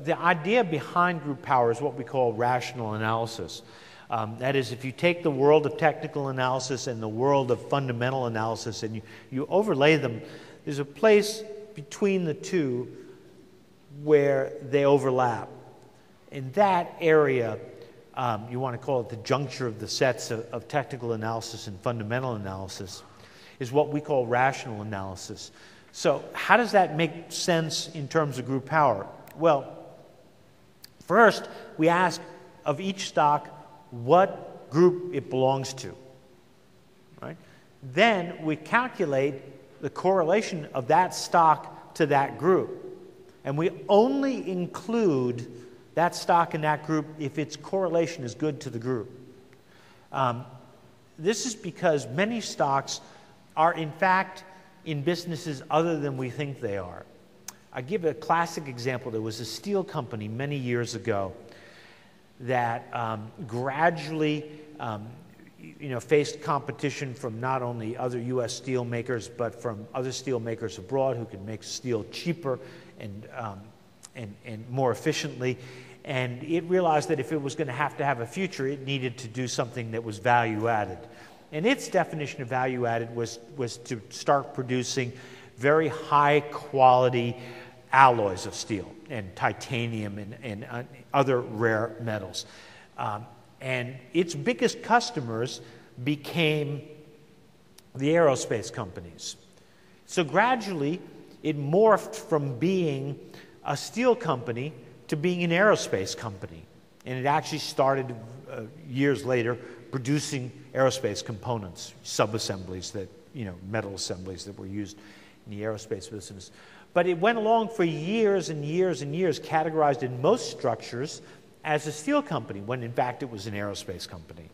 The idea behind group power is what we call rational analysis. That is, if you take the world of technical analysis and the world of fundamental analysis and you overlay them, there's a place between the two where they overlap. In that area, you want to call it the juncture of the sets of technical analysis and fundamental analysis, is what we call rational analysis. So how does that make sense in terms of group power? Well, first, we ask of each stock what group it belongs to, right? Then we calculate the correlation of that stock to that group. And we only include that stock in that group if its correlation is good to the group. This is because many stocks are in fact in businesses other than we think they are. I give a classic example. There was a steel company many years ago that gradually faced competition from not only other U.S. steel makers, but from other steel makers abroad who could make steel cheaper and more efficiently. And it realized that if it was going to have a future, it needed to do something that was value added. And its definition of value added was to start producing very high quality alloys of steel and titanium and other rare metals. And its biggest customers became the aerospace companies. So gradually, it morphed from being a steel company to being an aerospace company. And it actually started years later producing aerospace components, sub-assemblies that, metal assemblies that were used in the aerospace business. But it went along for years and years and years, categorized in most structures as a steel company, when in fact it was an aerospace company.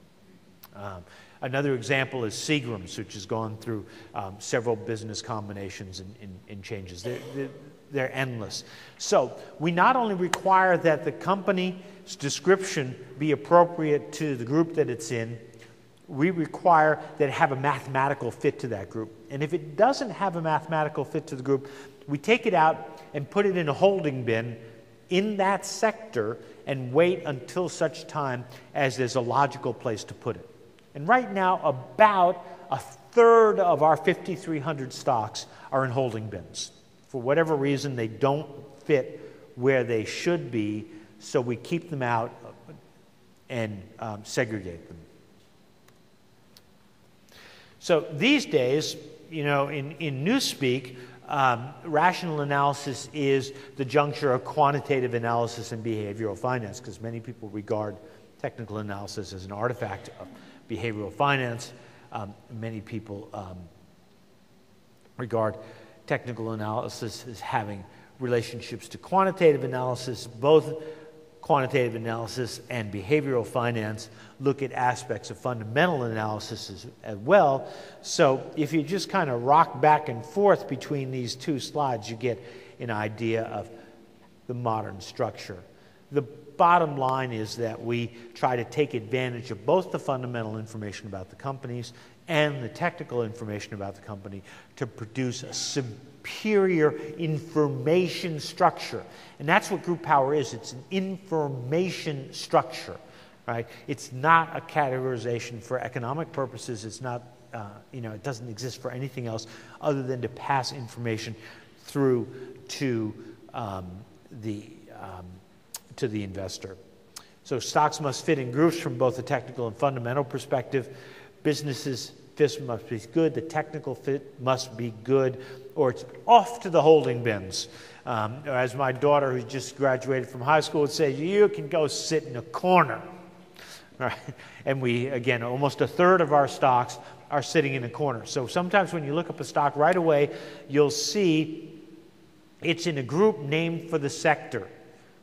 Another example is Seagram's, which has gone through several business combinations and changes. They're endless. So we not only require that the company's description be appropriate to the group that it's in, we require that it have a mathematical fit to that group. And if it doesn't have a mathematical fit to the group, we take it out and put it in a holding bin in that sector and wait until such time as there's a logical place to put it. And right now, about a third of our 5,300 stocks are in holding bins. For whatever reason, they don't fit where they should be, so we keep them out and segregate them. So these days, in newspeak, rational analysis is the juncture of quantitative analysis and behavioral finance, because many people regard technical analysis as an artifact of behavioral finance. Many people regard technical analysis as having relationships to quantitative analysis. Both quantitative analysis and behavioral finance look at aspects of fundamental analysis as well. So if you just kind of rock back and forth between these two slides, you get an idea of the modern structure. The bottom line is that we try to take advantage of both the fundamental information about the companies and the technical information about the company to produce a superior information structure. And that's what group power is. It's an information structure, right? It's not a categorization for economic purposes. It's not, it doesn't exist for anything else other than to pass information through to the investor. So stocks must fit in groups from both the technical and fundamental perspective. Businesses fit must be good, the technical fit must be good, or it's off to the holding bins. As my daughter, who just graduated from high school, would say, you can go sit in a corner. Right? And we, again, almost a third of our stocks are sitting in a corner. So sometimes when you look up a stock right away, you'll see it's in a group named for the sector.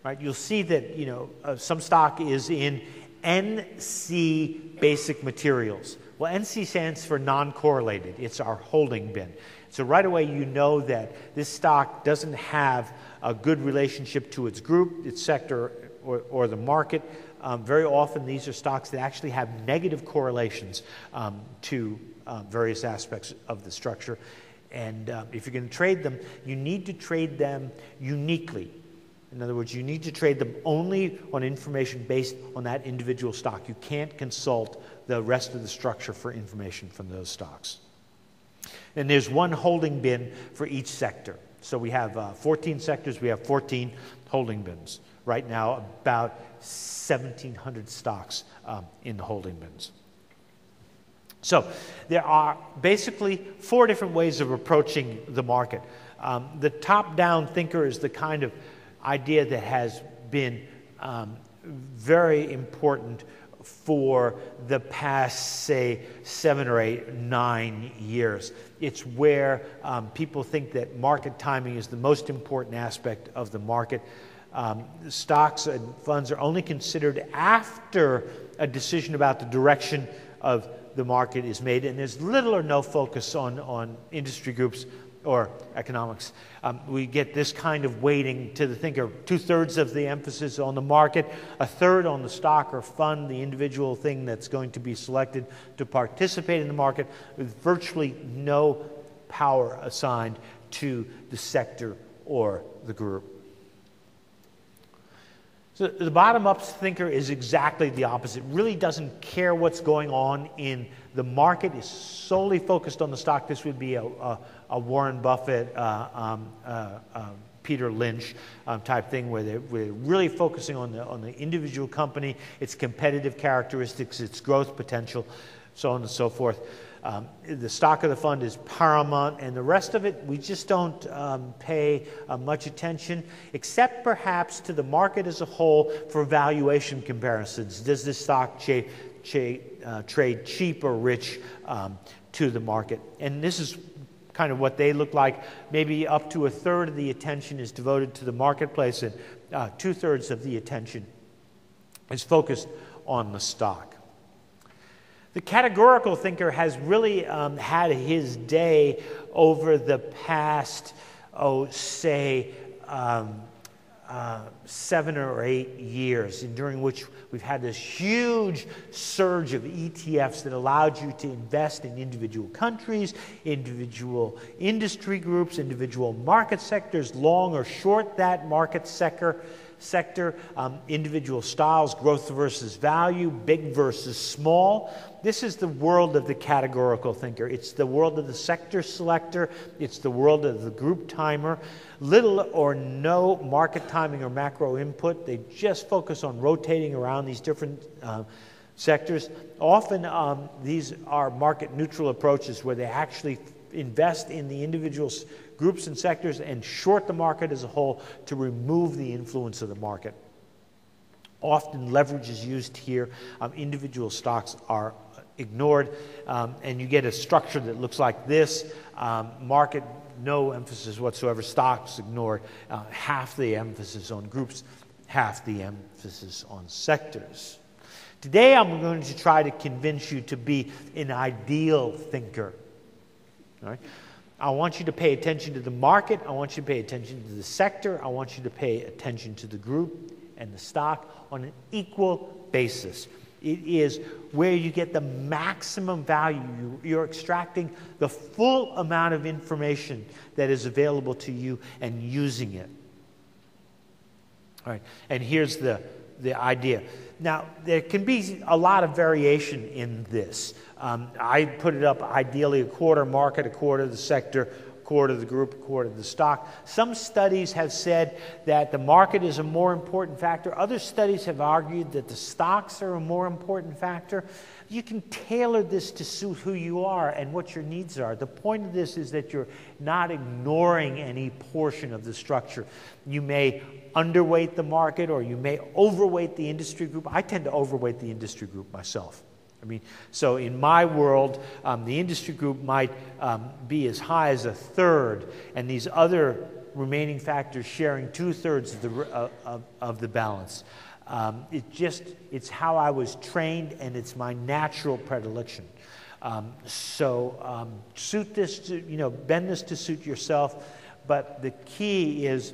Right? You'll see that some stock is in NC Basic Materials. Well, NC stands for non-correlated. It's our holding bin. So right away you know that this stock doesn't have a good relationship to its group, its sector, or the market. Very often these are stocks that actually have negative correlations to various aspects of the structure. And if you're going to trade them, you need to trade them uniquely. In other words, you need to trade them only on information based on that individual stock. You can't consult the rest of the structure for information from those stocks. And there's one holding bin for each sector. So we have 14 sectors, we have 14 holding bins. Right now, about 1,700 stocks in the holding bins. So there are basically 4 different ways of approaching the market. The top-down thinker is the kind of idea that has been very important for the past, say, 7 or 8, 9 years. It's where people think that market timing is the most important aspect of the market. Stocks and funds are only considered after a decision about the direction of the market is made, and there's little or no focus on industry groups or economics. We get this kind of weighting to the thinker. 2/3 of the emphasis on the market, 1/3 on the stock or fund, the individual thing that's going to be selected to participate in the market, with virtually no power assigned to the sector or the group. So the bottom-up thinker is exactly the opposite. Really doesn't care what's going on in the market, is solely focused on the stock. This would be a Warren Buffett, Peter Lynch type thing, where we're really focusing on the individual company, its competitive characteristics, its growth potential, so on and so forth. The stock of the fund is paramount, and the rest of it, we just don't pay much attention, except perhaps to the market as a whole for valuation comparisons. Does this stock trade cheap or rich to the market? And this is kind of what they look like. Maybe up to 1/3 of the attention is devoted to the marketplace, and 2/3 of the attention is focused on the stock. The categorical thinker has really had his day over the past, say, 7 or 8 years, during which we've had this huge surge of ETFs that allowed you to invest in individual countries, individual industry groups, individual market sectors, long or short that market sector, individual styles, growth versus value, big versus small. This is the world of the categorical thinker. It's the world of the sector selector. It's the world of the group timer. Little or no market timing or macro input. They just focus on rotating around these different sectors. Often these are market neutral approaches where they actually invest in the individual groups and sectors and short the market as a whole to remove the influence of the market. Often leverage is used here. Individual stocks are ignored, and you get a structure that looks like this. Market, no emphasis whatsoever. Stocks ignored. Half the emphasis on groups, half the emphasis on sectors. Today I'm going to try to convince you to be an ideal thinker. All right? I want you to pay attention to the market. I want you to pay attention to the sector. I want you to pay attention to the group and the stock on an equal basis. It is where you get the maximum value. You're extracting the full amount of information that is available to you and using it. All right, and here's the idea. Now, there can be a lot of variation in this. I put it up ideally a quarter market, a quarter the sector, a quarter the group, a quarter the stock. Some studies have said that the market is a more important factor. Other studies have argued that the stocks are a more important factor. You can tailor this to suit who you are and what your needs are. The point of this is that you're not ignoring any portion of the structure. You may underweight the market or you may overweight the industry group. I tend to overweight the industry group myself. So in my world, the industry group might be as high as 1/3, and these other remaining factors sharing 2/3 of the balance. It's how I was trained, and it's my natural predilection. Suit this to, bend this to suit yourself, but the key is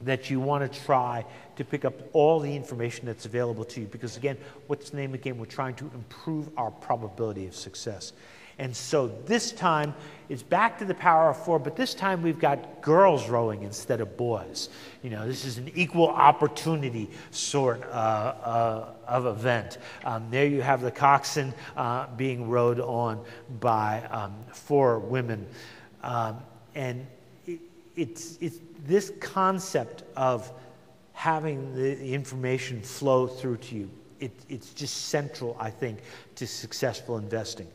that you want to try to pick up all the information that's available to you, because again, what's the name of the game? We're trying to improve our probability of success. And so this time, it's back to the power of 4, but this time we've got girls rowing instead of boys. You know, this is an equal opportunity sort of event. There you have the coxswain being rowed on by 4 women. And it's this concept of having the information flow through to you. It's just central, I think, to successful investing.